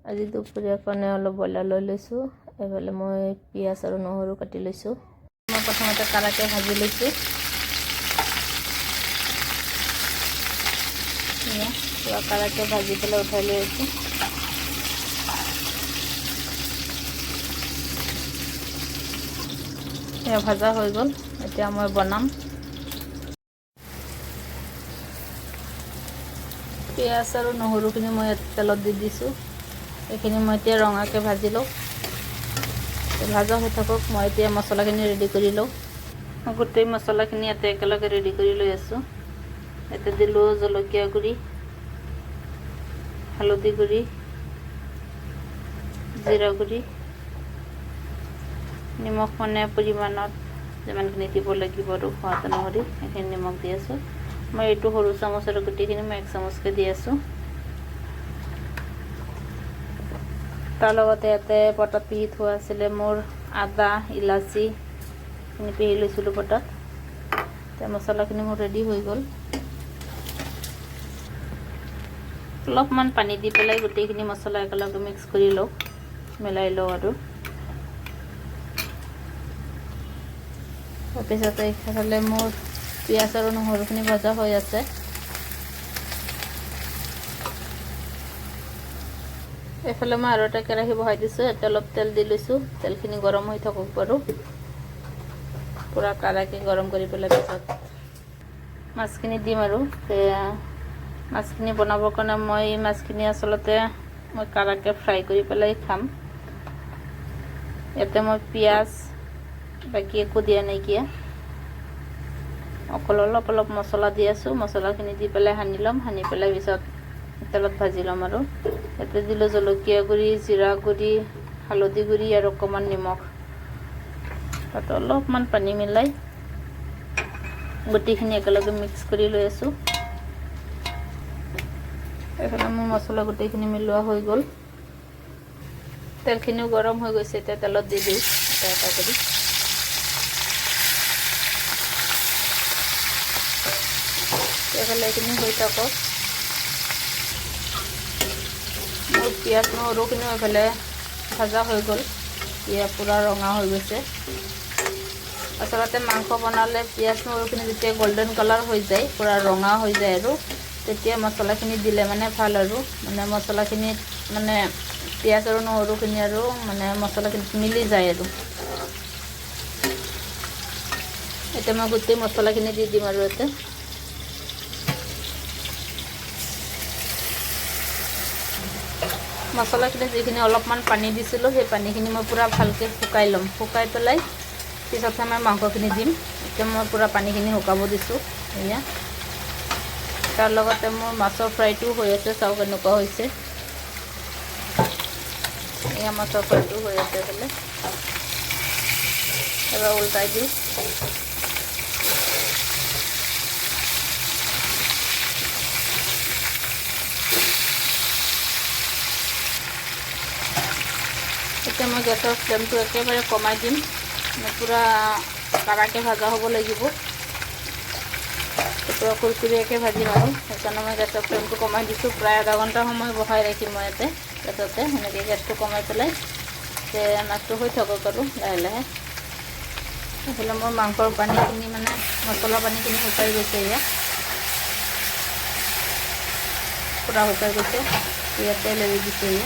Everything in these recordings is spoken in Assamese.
আজি দুপৰীয়াৰ কাৰণে অলপ ব্ৰইলাৰ লৈ লৈছোঁ। এইফালে মই পিঁয়াজ আৰু নহৰু কাটি লৈছোঁ। মই প্ৰথমতে কাৰাকৈ ভাজি লৈছোঁ। পুৰা কাৰাকৈ ভাজি পেলাই উঠাই লৈ আছোঁ। এয়া ভাজা হৈ গ'ল। এতিয়া মই বনাম। পিঁয়াজ আৰু নহৰুখিনি মই তেলত দি দিছোঁ। এইখিনি মই এতিয়া ৰঙাকৈ ভাজি লওঁ। ভাজা হৈ থাকক, মই এতিয়া মছলাখিনি ৰেডি কৰি লওঁ। মই গোটেই মছলাখিনি ইয়াতে একেলগে ৰেডি কৰি লৈ আছোঁ। ইয়াতে দিলোঁ জলকীয়া গুড়ি, হালধি গুড়ি, জিৰা গুড়ি, নিমখ মানে পৰিমাণত যিমানখিনি দিব লাগিব আৰু সোৱাদ অনুসৰি সেইখিনি নিমখ দি আছোঁ। মই এইটো সৰু চামুচৰ গোটেইখিনি মই 1 চামুচকৈ দি আছোঁ। তাৰ লগতে ইয়াতে পটাত পিহি থোৱা আছিলে মোৰ আদা, ইলাচি এইখিনি পিহি লৈছিলোঁ পটাত। এতিয়া মছলাখিনি মোৰ ৰেডি হৈ গ'ল। অলপমান পানী দি পেলাই গোটেইখিনি মছলা একেলগে মিক্স কৰি লওঁ, মিলাই লওঁ আৰু তাৰপিছতে এইফালে মোৰ পিঁয়াজ আৰু নহৰুখিনি ভজা হৈ আছে। এইফালে মই আৰু এটা কেৰাহী বহাই দিছোঁ। ইয়াতে অলপ তেল দি লৈছোঁ। তেলখিনি গৰম হৈ থাকক বাৰু। পুৰা কাৰাকৈ গৰম কৰি পেলাই পিছত মাছখিনি দিম আৰু মাছখিনি বনাবৰ কাৰণে মই মাছখিনি আচলতে মই কাৰাকৈ ফ্ৰাই কৰি পেলাই খাম। ইয়াতে মই পিঁয়াজ বাকী একো দিয়া নাইকিয়া, অকল অলপ অলপ মছলা দি আছোঁ। মছলাখিনি দি পেলাই সানি ল'ম। সানি পেলাই পিছত তেলত ভাজি ল'ম আৰু ইয়াতে দিলোঁ জলকীয়া গুড়ি, জিৰা গুড়ি, হালধি গুড়ি আৰু অকণমান নিমখ। তাতে অলপমান পানী মিলাই গোটেইখিনি একেলগে মিক্স কৰি লৈ আছোঁ। এইফালে মোৰ মছলা গোটেইখিনি মিলোৱা হৈ গ'ল। তেলখিনিও গৰম হৈ গৈছে। এতিয়া তেলত দি দিওঁ এটা এটা কৰি। এইফালে এইখিনি হৈ থাকক। মোৰ পিঁয়াজ নহৰুখিনিও এইফালে ভাজা হৈ গ'ল। এতিয়া পূৰা ৰঙা হৈ গৈছে। আচলতে মাংস বনালে পিঁয়াজ নহৰুখিনি যেতিয়া গল্ডেন কালাৰ হৈ যায়, পূৰা ৰঙা হৈ যায় আৰু তেতিয়া মছলাখিনি দিলে মানে ভাল আৰু মছলাখিনিত পিঁয়াজ আৰু নহৰুখিনি আৰু মছলাখিনিত মিলি যায় আৰু এতিয়া মই গোটেই মছলাখিনি দি দিম আৰু ইয়াতে মছলাখিনি যিখিনি অলপমান পানী দিছিলোঁ সেই পানীখিনি মই পূৰা ভালকৈ শুকাই ল'ম। শুকাই পেলাই পিছতহে মই মাংসখিনি দিম। এতিয়া মই পূৰা পানীখিনি শুকাব দিছোঁ। এয়া তাৰ লগতে মোৰ মাছৰ ফ্ৰাইটোও হৈ আছে। চাওক কেনেকুৱা হৈছে। এয়া মাছৰ ফ্ৰাইটো হৈ আছে। এইফালে এবাৰ উল্টাই দিওঁ। এতিয়া মই গেছৰ ফ্লেমটো একেবাৰে কমাই দিম। পূৰা কাৰাকৈ ভাজা হ'ব লাগিব। পূৰা কুৰকুৰীয়াকৈ ভাজিম আৰু সেইকাৰণে মই গেছৰ ফ্লেমটো কমাই দিছোঁ। প্ৰায় আধা ঘণ্টা সময় বহাই ৰাখিম মই ইয়াতে গেছতে। সেনেকৈ গেছটো কমাই পেলাই মাছটো হৈ থাকক আৰু লাহে লাহে। এইফালে মোৰ মাংসৰ পানীখিনি মছলা পানীখিনি শুকাই গৈছে। ইয়াত পূৰা শুকাই গৈছে। ইয়াতে এৰি দিছোঁ।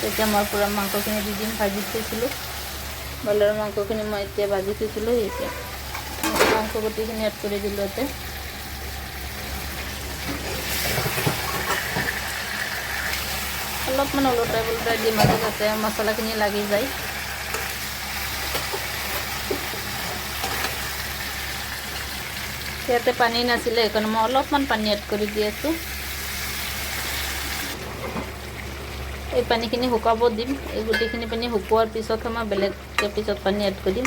এতিয়া মই পূৰা মাংসখিনি দি দিম। ভাজি থৈছিলোঁ ব্ৰইলাৰৰ মাংসখিনি মই এতিয়া ভাজি থৈছিলোঁ। এতিয়া মাংস গোটেইখিনি এড কৰি দিলোঁ। ইয়াতে অলপমান ওলটাই পোলটাই দিম আৰু যাতে মছলাখিনি লাগি যায়। ইয়াতে পানী নাছিলে সেইকাৰণে মই অলপমান পানী এড কৰি দি আছোঁ। এই পানীখিনি শুকাব দিম। এই গোটেইখিনি পানী শুকোৱাৰ পিছতহে মই বেলেগকৈ পিছত পানী এড কৰিম।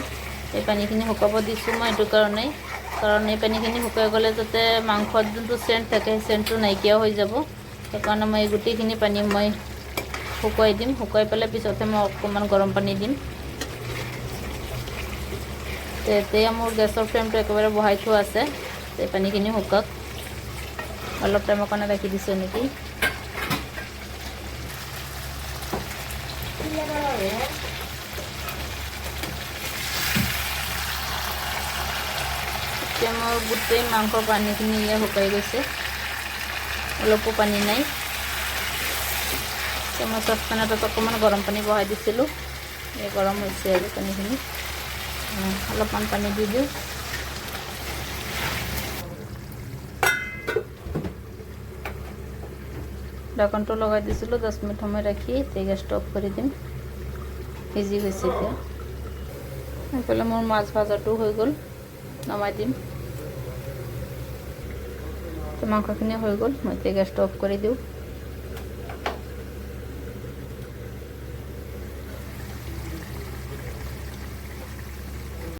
এই পানীখিনি শুকাব দিছোঁ মই এইটো কাৰণেই, কাৰণ এই পানীখিনি শুকাই গ'লে যাতে মাংসত যোনটো চেণ্ট থাকে সেই চেণ্টটো নাইকিয়া হৈ যাব। সেইকাৰণে মই এই গোটেইখিনি পানী মই শুকুৱাই দিম। শুকুৱাই পেলাই পিছতহে মই অকণমান গৰম পানী দিম। এতিয়া মোৰ গেছৰ ফ্লেমটো একেবাৰে বহাই থোৱা আছে। এই পানীখিনি শুকাওক। অলপ টাইমৰ কাৰণে ৰাখি দিছোঁ নেকি। এতিয়া মোৰ গোটেই মাংস পানীখিনি শুকাই গৈছে, অলপো পানী নাই। এতিয়া মই চচপেনত অকণমান গৰম পানী বহাই দিছিলোঁ, এই গৰম হৈছে আৰু পানীখিনি। অলপমান পানী দি দিওঁ। ঢাকনটো লগাই দিছিলোঁ, 10 মিনিট সময় ৰাখি এতিয়া গেছটো অফ কৰি দিম। সিজি গৈছে এতিয়া। এইফালে মোৰ মাছ ভাজাটো হৈ গ'ল, নমাই দিম। মাংসখিনি হৈ গ'ল, মই এতিয়া গেছটো অফ কৰি দিওঁ।